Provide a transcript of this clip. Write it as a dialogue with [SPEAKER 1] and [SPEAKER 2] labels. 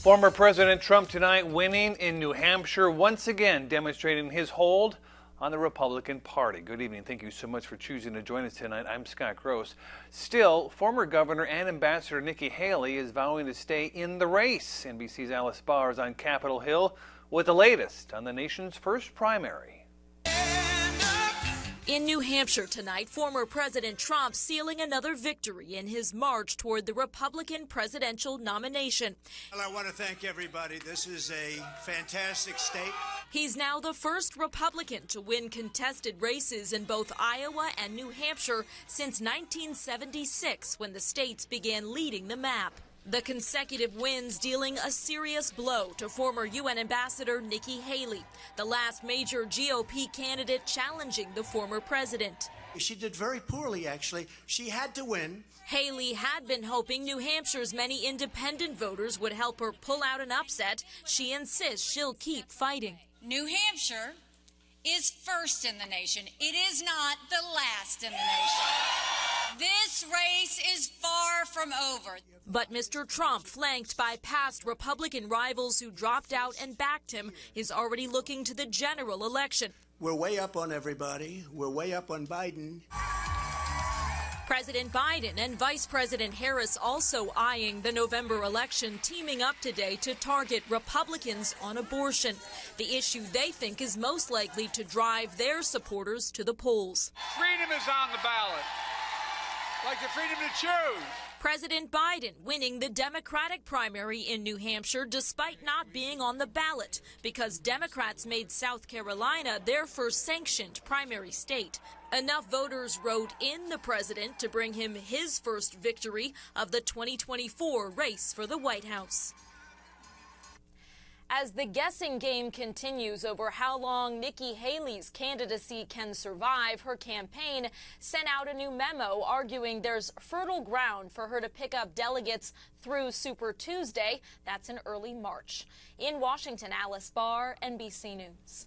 [SPEAKER 1] Former President Trump tonight winning in New Hampshire, once again demonstrating his hold on the Republican Party. Good evening. Thank you so much for choosing to join us tonight. I'm Scott Gross. Still, former Governor and Ambassador Nikki Haley is vowing to stay in the race. NBC's Alice Barr is on Capitol Hill with the latest on the nation's first primary.
[SPEAKER 2] In New Hampshire tonight, former President Trump sealing another victory in his march toward the Republican presidential nomination.
[SPEAKER 3] Well, I want to thank everybody. This is a fantastic state.
[SPEAKER 2] He's now the first Republican to win contested races in both Iowa and New Hampshire since 1976, when the states began leading the map. The consecutive wins dealing a serious blow to former UN Ambassador Nikki Haley, the last major GOP candidate challenging the former president.
[SPEAKER 3] She did very poorly, actually. She had to win.
[SPEAKER 2] Haley had been hoping New Hampshire's many independent voters would help her pull out an upset. She insists she'll keep fighting.
[SPEAKER 4] New Hampshire is first in the nation. It is not the last in the nation. This race is far from over.
[SPEAKER 2] But Mr. Trump, flanked by past Republican rivals who dropped out and backed him, is already looking to the general election.
[SPEAKER 3] We're way up on everybody. We're way up on Biden.
[SPEAKER 2] President Biden and Vice President Harris also eyeing the November election, teaming up today to target Republicans on abortion, the issue they think is most likely to drive their supporters to the polls.
[SPEAKER 5] Freedom is on the ballot, like the freedom to choose.
[SPEAKER 2] President Biden winning the Democratic primary in New Hampshire despite not being on the ballot because Democrats made South Carolina their first sanctioned primary state. Enough voters wrote in the president to bring him his first victory of the 2024 race for the White House. As the guessing game continues over how long Nikki Haley's candidacy can survive, her campaign sent out a new memo arguing there's fertile ground for her to pick up delegates through Super Tuesday. That's in early March. In Washington, Alice Barr, NBC News.